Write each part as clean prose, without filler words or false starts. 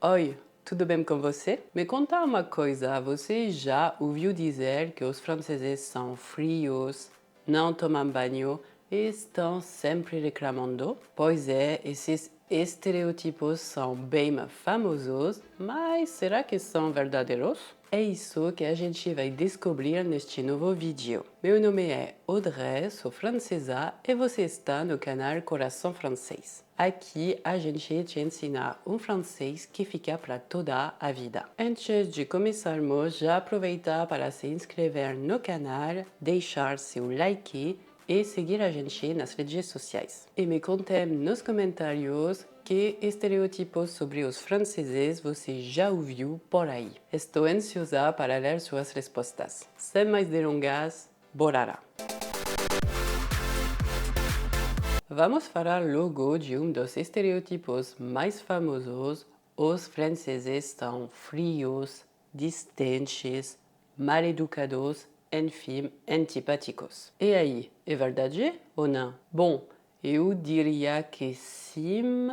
Oi, tudo bem com você? Me conta uma coisa, você já ouviu dizer que os franceses são frios, não tomam banho e estão sempre reclamando? Pois é, esses estereótipos são bem famosos, mas será que são verdadeiros? É isso que a gente vai descobrir neste novo vídeo. Meu nome é Audrey, sou francesa e você está no canal Coração Francês. Aqui a gente te ensina um francês que fica para toda a vida. Antes de começarmos, já aproveita para se inscrever no canal, deixar seu like e seguir a gente nas redes sociais. E me contem nos comentários que estereótipos sobre os franceses você já ouviu por aí. Estou ansiosa para ler suas respostas. Sem mais delongas, bora lá! Vamos falar logo de um dos estereótipos mais famosos. Os franceses são frios, distantes, mal educados, enfim, antipáticos. E aí, é verdade ou não? Bom, eu diria que sim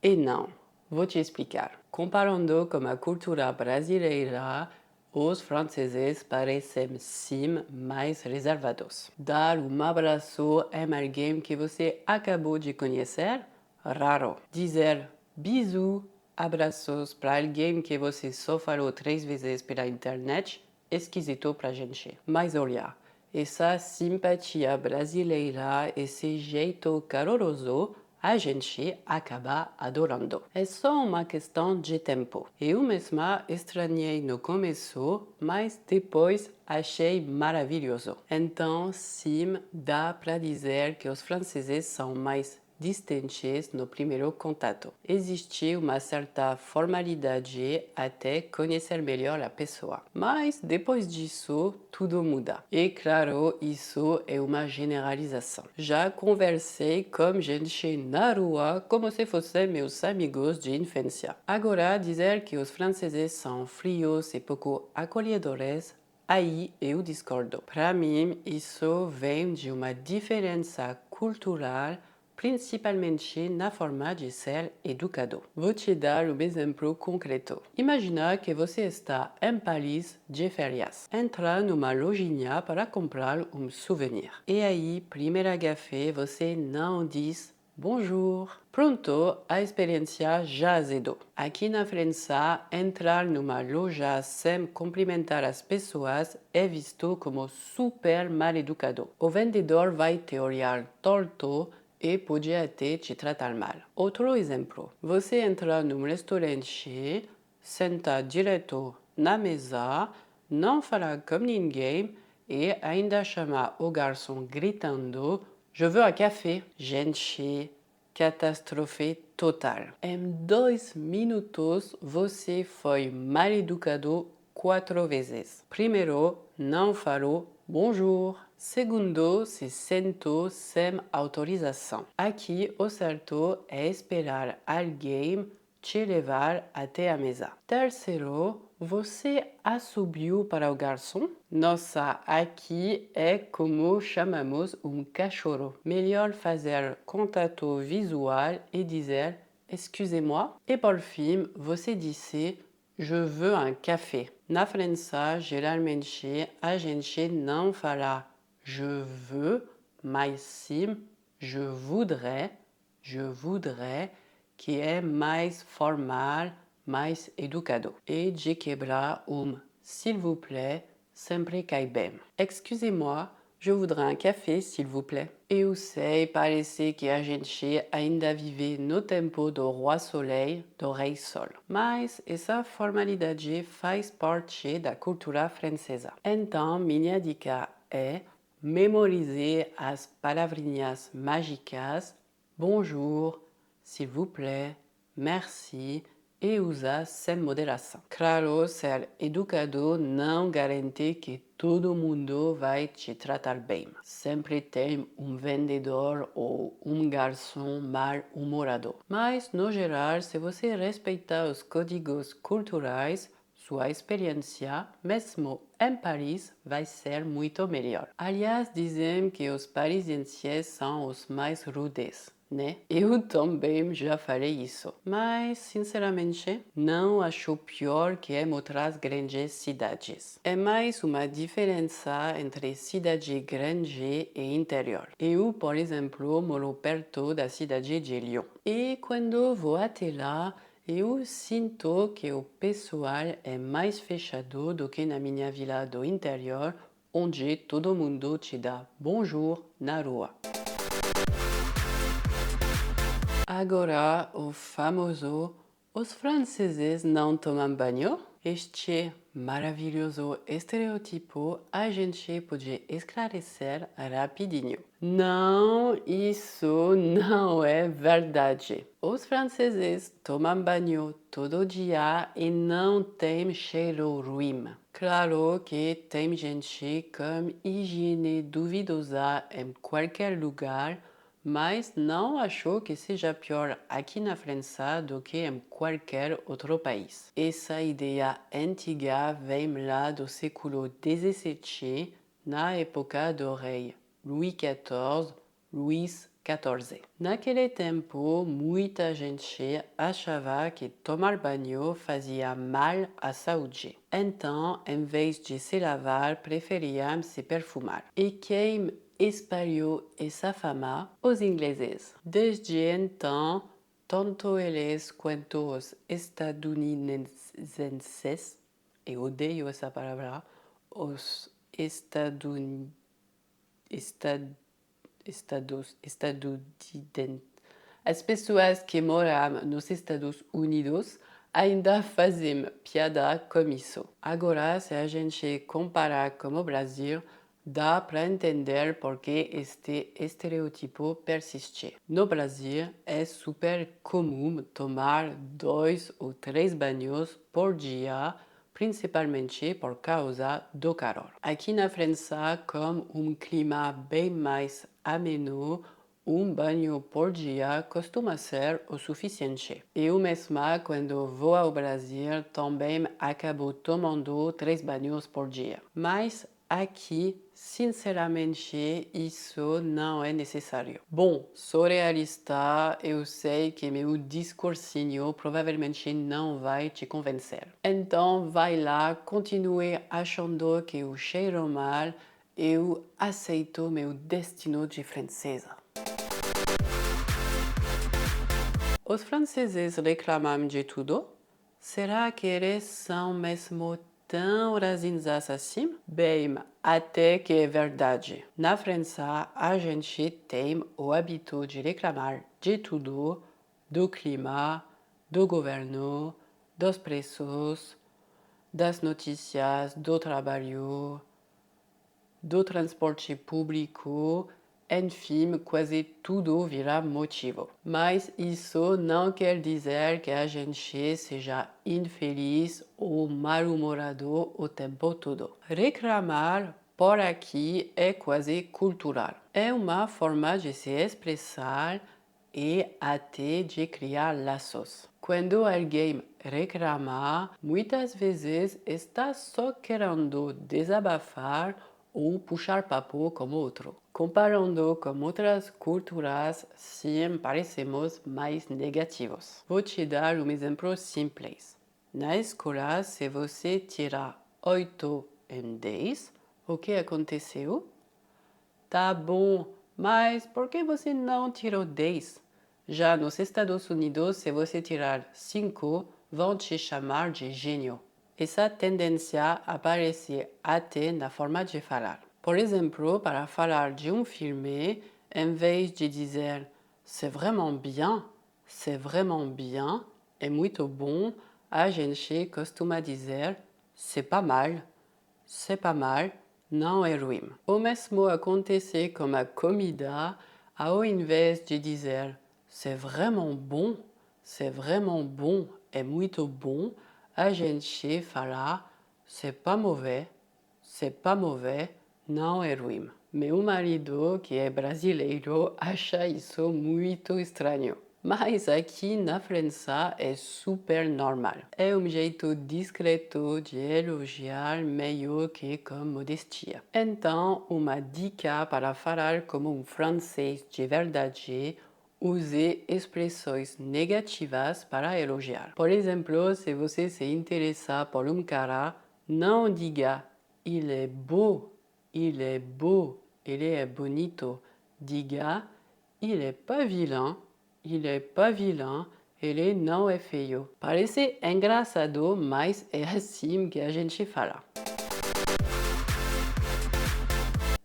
e não. Vou te explicar. Comparando com a cultura brasileira, os franceses parecem sim mais reservados. Dar um abraço a alguém que você acabou de conhecer? Raro. Dizer bisous, abraços para alguém que você só falou 3 vezes pela internet? Esquisito pra gente. Mas olha, essa simpatia brasileira, esse jeito caloroso, a gente acaba adorando. É só uma questão de tempo. Eu mesma estranhei no começo, mas depois achei maravilhoso. Então, sim, dá para dizer que os franceses são mais distantes no primeiro contato. Existe uma certa formalidade até conhecer melhor a pessoa. Mas depois disso, tudo muda. E claro, isso é uma generalização. Já conversei com gente na rua como se fossem meus amigos de infância. Agora, dizer que os franceses são frios e pouco acolhedores, aí eu discordo. Para mim, isso vem de uma diferença cultural, principalmente na forma de ser educado. Vou te dar um exemplo concreto. Imagina que você está em Paris de férias. Entra numa lojinha para comprar um souvenir. E aí, primeira café, você não diz bonjour. Pronto, a experiência já azedou. Aqui na França, entrar numa loja sem cumprimentar as pessoas é visto como super mal educado. O vendedor vai te olhar torto e pode até te tratar mal. Outro exemplo, você entra num restaurante, senta direto na mesa, não fala com ninguém e ainda chama o garçom gritando Je veux un café. Gente, catástrofe total. Em 2 minutos, você foi mal educado 4 vezes. Primeiro, não falou bonjour. Segundo, se sentou sem autorização. Aqui, o certo é esperar alguém te levar até a mesa. Terceiro, você assobiou para o garçom? Nossa, aqui é como chamamos um cachorro. Melhor fazer contato visual e dizer excusez-moi. E por fim, você disse je veux un café. Na França, geralmente a gente não fala je veux, mas sim je voudrais, que é mais formal, mais educado. E de quebrar s'il vous plaît sempre cai bem. Excusez-moi, je voudrais un café, s'il vous plaît. Eu sei, parece que a gente ainda vive no tempo do Roi Soleil, do Rei Sol. Mas essa formalidade faz parte da cultura francesa. Então, minha dica é memorize as palavrinhas mágicas bonjour, s'il vous plaît, merci e usa sem moderação. Claro, ser educado não garante que todo mundo vai te tratar bem. Sempre tem um vendedor ou um garçom mal-humorado. Mas, no geral, se você respeitar os códigos culturais, sua experiência, mesmo em Paris, vai ser muito melhor. Aliás, dizem que os parisienses são os mais rudes. né? Eu também já falei isso. Mas, sinceramente, não acho pior que em outras grandes cidades. É mais uma diferença entre cidade grande e interior. Eu, por exemplo, moro perto da cidade de Lyon. E quando vou até lá, eu sinto que o pessoal é mais fechado do que na minha vila do interior, onde todo mundo te dá bonjour na rua. Agora, o famoso: os franceses não tomam banho? Este maravilhoso estereótipo a gente pode esclarecer rapidinho. Não, isso não é verdade. Os franceses tomam banho todo dia e não tem cheiro ruim. Claro que tem gente com higiene duvidosa em qualquer lugar, mas não acho que seja pior aqui na França do que em qualquer outro país. Essa ideia antiga vem lá do século XVII, na época do rei Louis XIV, Luís XIV. Naquele tempo, muita gente achava que tomar banho fazia mal à saúde. Então, em vez de se lavar, preferiam se perfumar. E quem espalhou essa fama? Os ingleses. Desde então, tanto eles quanto os estadunidenses, eu odeio essa palavra, os estadunidenses, as pessoas que moram nos Estados Unidos ainda fazem piada com isso. Agora, se a gente compara com o Brasil, dá para entender por que este estereótipo persiste. No Brasil, é super comum tomar 2 ou 3 banhos por dia, principalmente por causa do calor. Aqui na França, com um clima bem mais ameno, um banho por dia costuma ser o suficiente. Eu mesma, quando vou ao Brasil, também acabo tomando 3 banhos por dia. Mas aqui, sinceramente, isso não é necessário. Bom, sou realista, eu sei que meu discursinho provavelmente não vai te convencer. Então, vai lá, continue achando que eu cheiro mal, eu aceito meu destino de francesa. Os franceses reclamam de tudo? Será que eles são mesmo tão ranzinzas assim? Bem, até que é verdade. Na França, a gente tem o hábito de reclamar de tudo, do clima, do governo, dos preços, das notícias, do trabalho, do transporte público, enfim, quase tudo vira motivo. Mas isso não quer dizer que a gente seja infeliz ou mal-humorado o tempo todo. Reclamar por aqui é quase cultural. É uma forma de se expressar e até de criar laços. Quando alguém reclama, muitas vezes está só querendo desabafar ou puxar papo com outro. Comparando com outras culturas, sim, parecemos mais negativos. Vou te dar um exemplo simples. Na escola, se você tirar 8 em 10, o que aconteceu? Tá bom, mas por que você não tirou 10? Já nos Estados Unidos, se você tirar 5, vão te chamar de gênio. Essa tendência aparece até na forma de falar. Por exemplo, para falar de um filme, em vez de dizer c'est vraiment bien, é muito bom, a gente costuma dizer c'est pas mal, não é ruim. O mesmo acontece com a comida, ao invés de dizer c'est vraiment bon, é muito bom, a gente fala c'est pas mauvais, não é ruim. Meu marido, que é brasileiro, acha isso muito estranho. Mas aqui na França é super normal. É um jeito discreto de elogiar meio que com modestia. Então, uma dica para falar como um francês de verdade: use expressões negativas para elogiar. Por exemplo, se você se interessa por cara, não diga il est beau, il est beau, ele é bonito. Diga il est pas vilain, il est pas vilain, ele não é feio. Parece engraçado, mas é assim que a gente fala.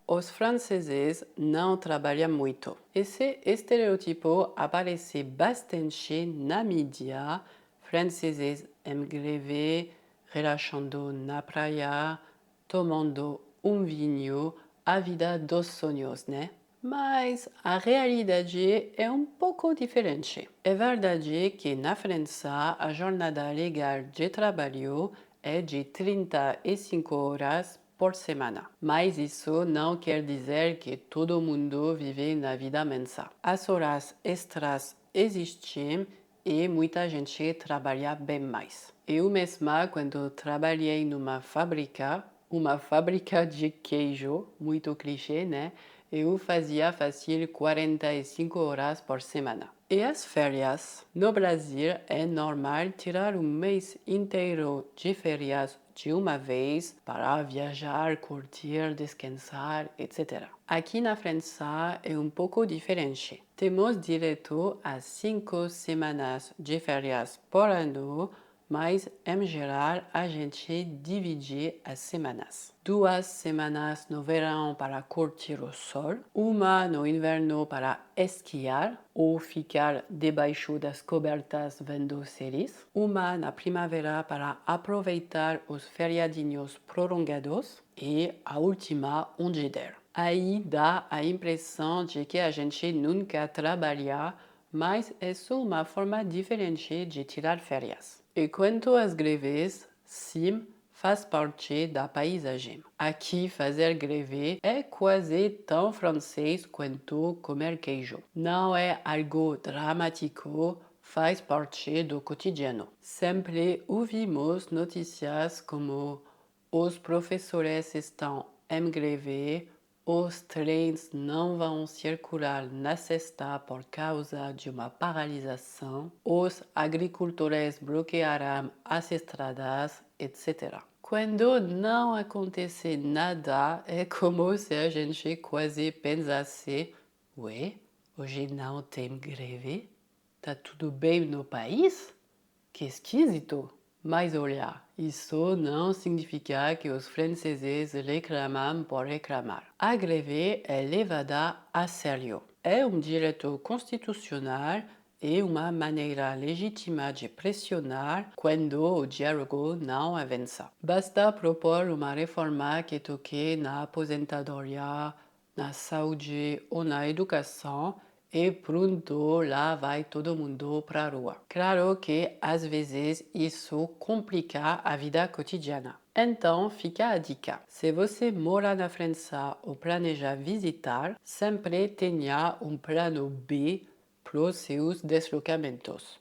Os franceses não trabalham muito. Esse estereotipo aparece bastante na mídia. Franceses em greve, relaxando na praia, tomando vinho, a vida dos sonhos, né? Mas a realidade é um pouco diferente. É verdade que na França a jornada legal de trabalho é de 35 horas por semana. Mas isso não quer dizer que todo mundo vive na vida mensa. As horas extras existem e muita gente trabalha bem mais. Eu mesma, quando trabalhei numa fábrica, uma fábrica de queijo, muito clichê, né? Eu fazia fácil 45 horas por semana. E as férias? No Brasil é normal tirar um mês inteiro de férias de uma vez para viajar, curtir, descansar, etc. Aqui na França é um pouco diferente. Temos direito a 5 semanas de férias por ano, mas em geral a gente divide as semanas. 2 semanas no verão para curtir o sol, uma no inverno para esquiar ou ficar debaixo das cobertas vendo séries, uma na primavera para aproveitar os feriadinhos prolongados e a última onde der. Aí dá a impressão de que a gente nunca trabalha, mas é só uma forma diferente de tirar férias. E quanto às greves, sim, faz parte da paisagem. Aqui fazer greve é quase tão francês quanto comer queijo. Não é algo dramático, faz parte do cotidiano. Sempre ouvimos notícias como os professores estão em greve, os trens não vão circular na sexta por causa de uma paralisação, os agricultores bloquearão as estradas, etc. Quando não acontece nada, é como se a gente quase pensasse: ué, hoje não tem greve? Tá tudo bem no país? Que esquisito! Mas olha, isso não significa que os franceses reclamam por reclamar. A greve é levada a sério. É um direito constitucional e uma maneira legítima de pressionar quando o diálogo não avança. Basta propor uma reforma que toque na aposentadoria, na saúde ou na educação e pronto, lá vai todo mundo para a rua. Claro que às vezes isso complica a vida cotidiana. Então fica a dica. Se você mora na França ou planeja visitar, sempre tenha um plano B para os seus deslocamentos.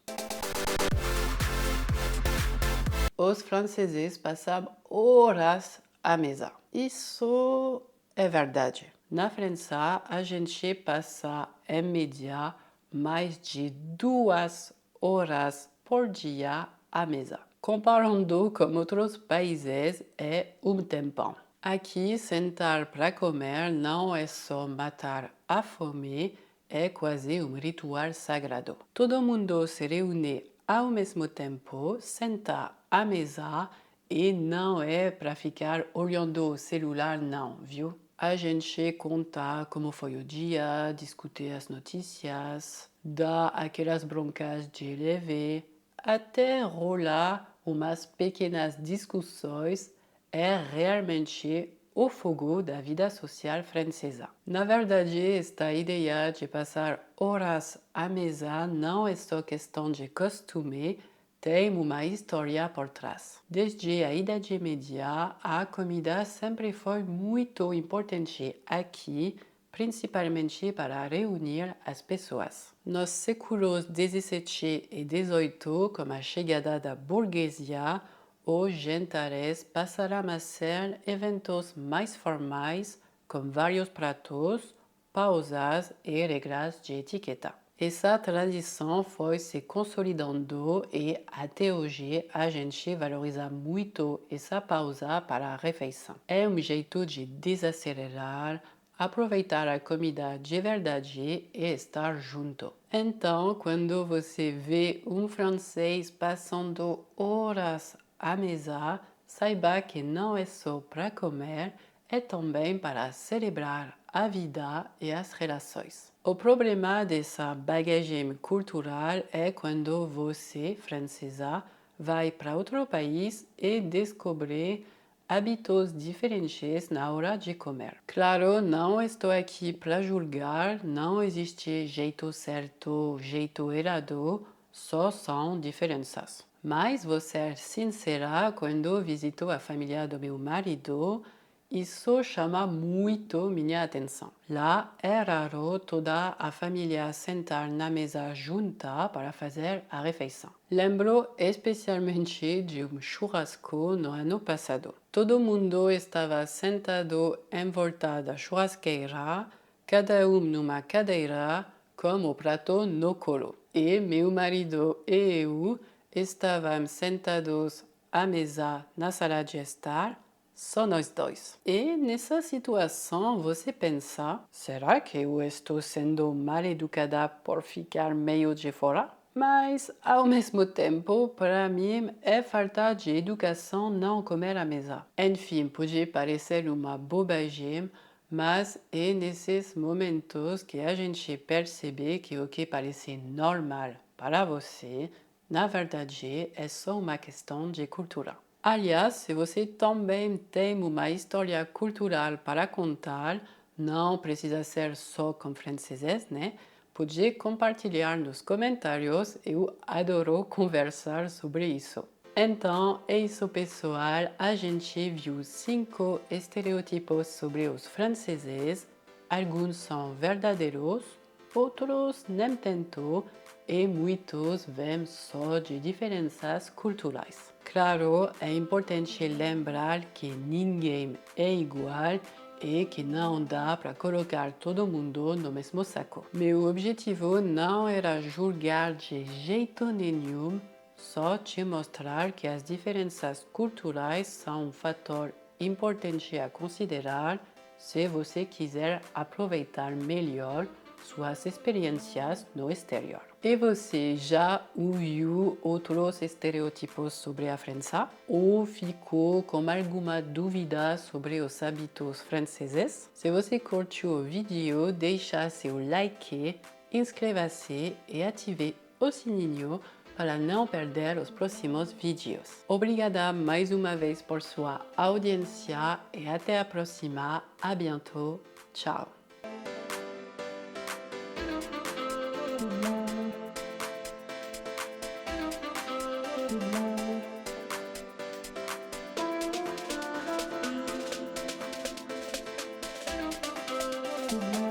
Os franceses passam horas à mesa. Isso é verdade. Na França, a gente passa, em média, mais de 2 horas por dia à mesa. Comparando com outros países, é um tempão. Aqui, sentar para comer não é só matar a fome, é quase um ritual sagrado. Todo mundo se reúne ao mesmo tempo, senta à mesa e não é para ficar olhando o celular, não, viu? A gente conta como foi o dia, discute as notícias, dá aquelas broncas de leve, até rolar umas pequenas discussões. É realmente o fogo da vida social francesa. Na verdade, esta ideia de passar horas à mesa não é só questão de costume, tem uma história por trás. Desde a Idade Média, a comida sempre foi muito importante aqui, principalmente para reunir as pessoas. Nos séculos XVII e XVIII, com a chegada da burguesia, os jantares passaram a ser eventos mais formais, com vários pratos, pausas e regras de etiqueta. Essa tradição foi se consolidando e até hoje a gente valoriza muito essa pausa para a refeição. É um jeito de desacelerar, aproveitar a comida de verdade e estar junto. Então, quando você vê um francês passando horas à mesa, saiba que não é só para comer, é também para celebrar a vida e as relações. O problema dessa bagagem cultural é quando você, francesa, vai para outro país e descobre hábitos diferentes na hora de comer. Claro, não estou aqui para julgar, não existe jeito certo, jeito errado, só são diferenças. Mas vou ser sincera, quando visito a família do meu marido, isso chama muito minha atenção. Lá é raro toda a família sentar na mesa junta para fazer a refeição. Lembro especialmente de um churrasco no ano passado. Todo mundo estava sentado em volta da churrasqueira, cada um numa cadeira, com o prato no colo. E meu marido e eu estávamos sentados à mesa na sala de estar, só nós dois. E nessa situação você pensa: será que eu estou sendo mal educada por ficar meio de fora? Mas, ao mesmo tempo, para mim é falta de educação não comer à mesa. Enfim, pode parecer uma bobagem, mas é nesses momentos que a gente percebe que o que parece normal para você, na verdade, é só uma questão de cultura. Aliás, se você também tem uma história cultural para contar, não precisa ser só com franceses, né? Pode compartilhar nos comentários, eu adoro conversar sobre isso. Então, é isso pessoal, a gente viu 5 estereotipos sobre os franceses, alguns são verdadeiros, outros nem tanto, e muitos vêm só de diferenças culturais. Claro, é importante lembrar que ninguém é igual e que não dá para colocar todo mundo no mesmo saco. Meu objetivo não era julgar de jeito nenhum, só te mostrar que as diferenças culturais são um fator importante a considerar se você quiser aproveitar melhor suas experiências no exterior. E você já ouviu outros estereotipos sobre a França? Ou ficou com alguma dúvida sobre os hábitos franceses? Se você curtiu o vídeo, deixa seu like, inscreva-se e ative o sininho para não perder os próximos vídeos. Obrigada mais uma vez por sua audiência e até a próxima. À bientôt. Tchau. Thank you.